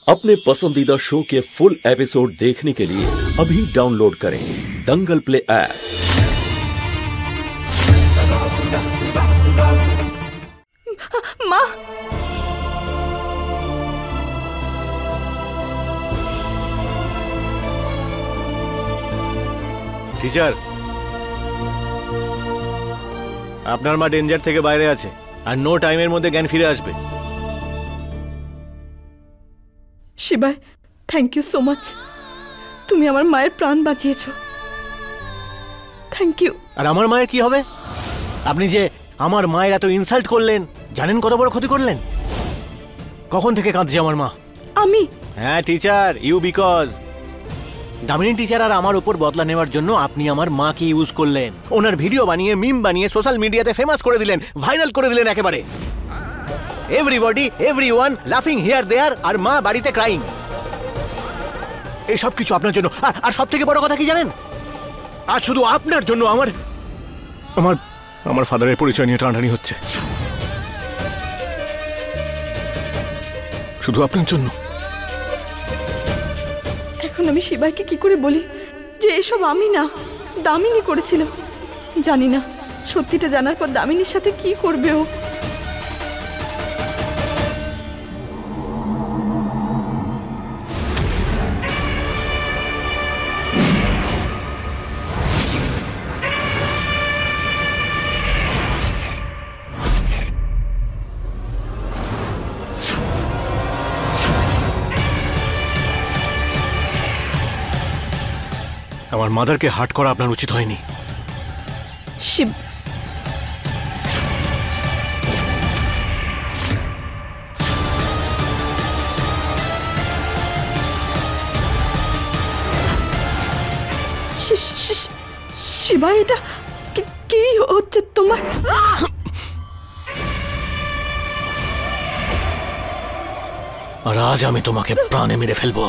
अपने पसंदीदा शो के फुल एपिसोड देखने के लिए अभी डाउनलोड करें दंगल प्ले ऐप। माँ, টিচার, আপনার মা ডেঞ্জার থেকে বাইরে আছে আর নো টাইমের মধ্যে জ্ঞান ফিরে আসবে। শিবায়, থ্যাংক ইউ সো মাচ। তুমি আমার মায়ের প্রাণ বাঁচিয়েছো। Thank you. আর আমার মায়ের কি হবে? আপনি যে আমার মায়ের এত ইনসাল্ট করলেন, জানেন কত বড় ক্ষতি করলেন? কখন থেকে কাঁদছে আমার মা? আমি? হ্যাঁ teacher, you because Damini teacher আর আমার উপর বদলা নেওয়ার জন্য আপনি আমার মাকে ইউজ করলেন। ওনার ভিডিও বানিয়ে, মিম বানিয়ে সোশ্যাল মিডিয়াতে ফেমাস করে দিলেন, ভাইরাল করে দিলেন একেবারে। এভরিবডি, এভরিওয়ান লাফিং হিয়ার দেয়ার, আর মা বাড়িতে ক্রাইং। এই সব কিছু আপনার জন্য। আর সব থেকে বড় কথা কি জানেন? আর শুধু আপনার জন্য আমার আমার আমার ফাদারের পরিচয় নিয়ে টানাটানি হচ্ছে, শুধু আপনার জন্য। এখন আমি শিবাইকে কি করে বলি যে এসব আমি না, দামিনী করেছিল? জানি না সত্যিটা জানার পর দামিনীর সাথে কি করবে ও। আমার মাদারকে হার্ট করা আপনার উচিত হয়নি। শিব, শিবা, এটা কি হচ্ছে তোমার? আর আজ আমি তোমাকে প্রাণে মেরে ফেলবো।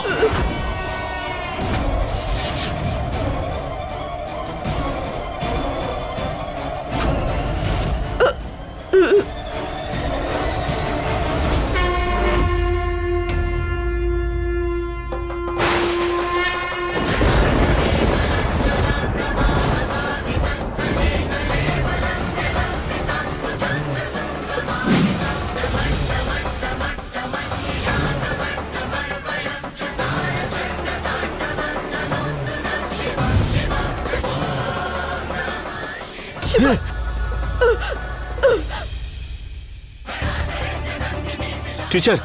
Teacher,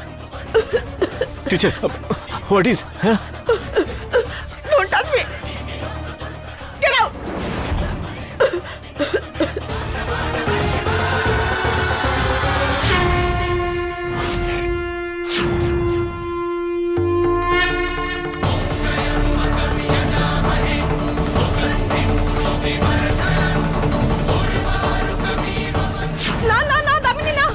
teacher, what is? Huh? Don't touch me. Get out. না, দামিনী না।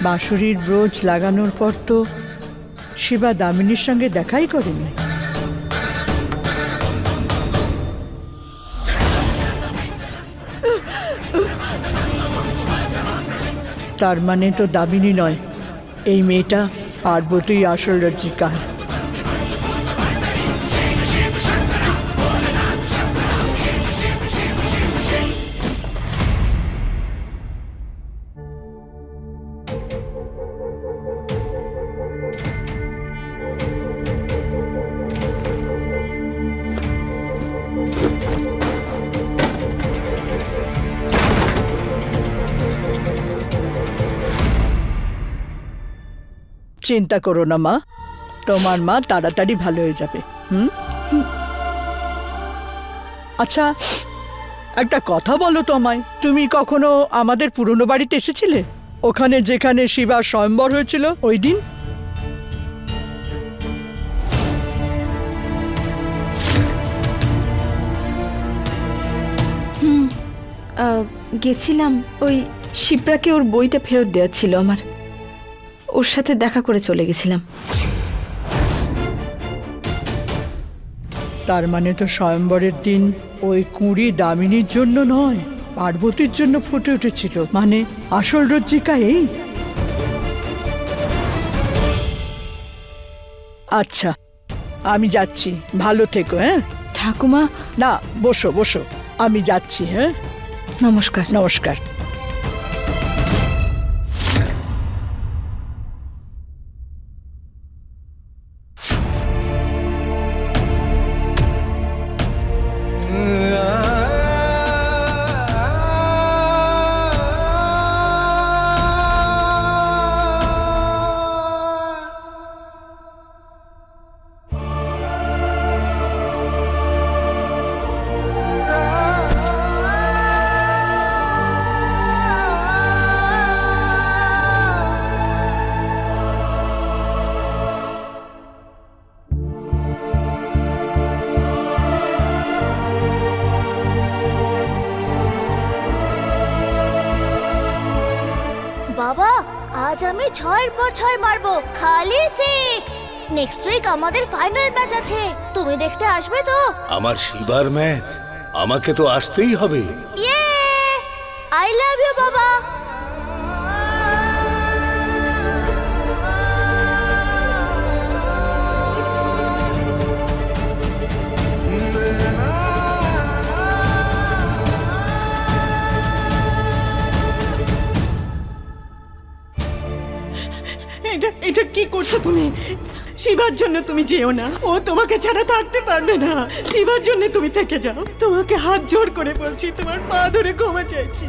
বাঁশুরির ব্রোচ লাগানোর পর তো শিবা দামিনীর সঙ্গে দেখাই করেনি। তার মানে তো দামিনী নয়, এই মেয়েটা পার্বতী আসল রজিকা। চিন্তা করো না মা, তোমার মা তাড়াতাড়ি ভালো হয়ে যাবে। আচ্ছা, একটা কথা বলো তো আমায়, তুমি কখনো আমাদের পুরনো বাড়িতে এসেছিলে? ওখানে যেখানে শিবার স্বয়ম্বর হয়েছিল ওই দিন? গেছিলাম। ওই শিপ্রাকে ওর বইটা ফেরত দেওয়া ছিল আমার, ওর সাথে দেখা করে চলে গেছিলাম। তার মানে তো স্বয়ম্বরের দিন ওই কুঁড়ি দামিনীর জন্য নয়, পার্বতীর জন্য ফুটে উঠেছিল। মানে আসল রজ্জিকা এই। আচ্ছা, আমি যাচ্ছি, ভালো থেকো। হ্যাঁ ঠাকুমা, না, বসো বসো, আমি যাচ্ছি। হ্যাঁ, নমস্কার। নমস্কার। বাবা, আজ আমি 6-এর পর 6 মারবো, খালি 6। নেক্সট উইক আমাদের ফাইনাল ম্যাচ আছে, তুমি দেখতে আসবে তো? আমার শিবার ম্যাচ, আমাকে তো আসতেই হবে। ইয়ে, আই লাভ ইউ বাবা। এটা কি করছো তুমি? শিবার জন্য তুমি যেও না, ও তোমাকে ছাড়া থাকতে পারবে না। শিবার জন্য তুমি থেকে যাও, তোমাকে হাত জোড় করে বলছি, তোমার পা ধরে ক্ষমা চাইছি।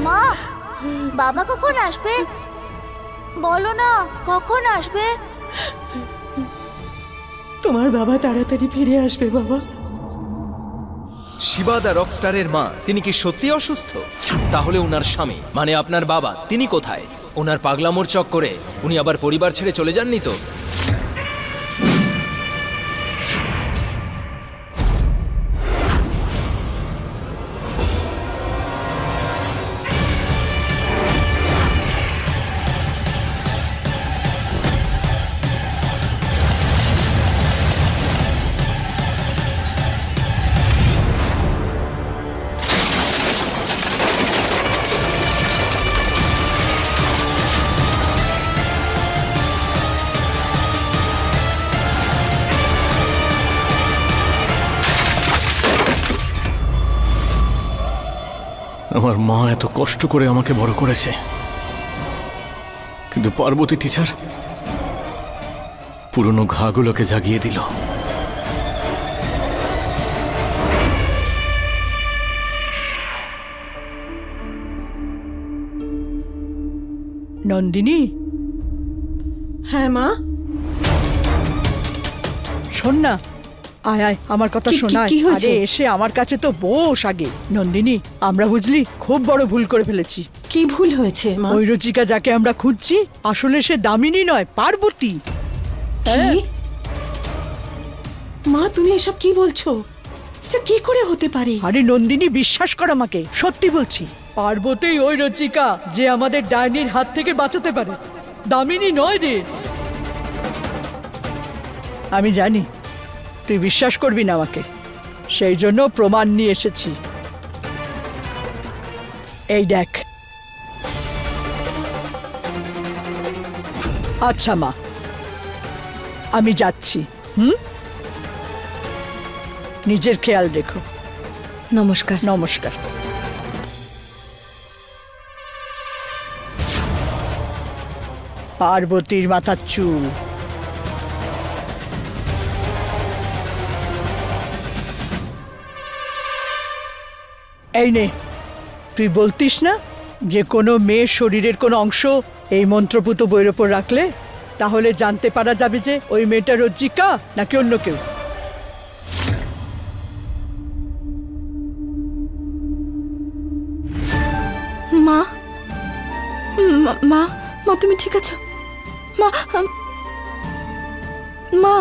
মা, বাবা কখন আসবে? বলো না, কখন আসবে? তোমার বাবা তাড়াতাড়ি ফিরে আসবে বাবা। শিবা দা রকস্টারের মা, তিনি কি সত্যি অসুস্থ? তাহলে উনার স্বামী মানে আপনার বাবা, তিনি কোথায়? ওনার পাগলামোর চক্করে উনি আবার পরিবার ছেড়ে চলে যাননি তো? আমার মা এত কষ্ট করে আমাকে বড় করেছে, কিন্তু পার্বতী টিচার পুরনো ঘাগুলোকে জাগিয়ে দিল। নন্দিনী, হ্যাঁ মা। শোন না, আয় আয়, আমার কথা কি- শোনায়। কি হয়েছে? আরে এসে আমার কাছে তো বস আগে। নন্দিনী, আমরা বুঝলি খুব বড় ভুল করে ফেলেছি। কি ভুল হয়েছে মা? ওই রচিকা যাকে আমরা খুঁজছি, আসলে সে দামিনী নয়, পার্বতী। হ্যাঁ। কি? মা, তুমি এসব কি বলছো? এটা কি করে হতে পারে? আরে নন্দিনী, বিশ্বাস কর আমাকে, সত্যি বলছি। পার্বতী ওই রচিকা যে আমাদের ডাইনির হাত থেকে বাঁচাতে পারে, দামিনী নয় রে। আমি জানি তুই বিশ্বাস করবি না আমাকে, সেই জন্য প্রমাণ নিয়ে এসেছি। এই দেখ। আচ্ছা মা, আমি যাচ্ছি। নিজের খেয়াল রেখো। নমস্কার। নমস্কার। পার্বতীর মাথার চুল। এই নে, তুই বলতিস না যে কোনো মেয়ের শরীরের কোনো অংশ এই মন্ত্রপুত বইয়ের ওপর রাখলে তাহলে জানতে পারা যাবে যে ওই মেয়েটা রজ্জিকা নাকি অন্য কেউ। মা, মা, মা, তুমি ঠিক আছো? মা, মা,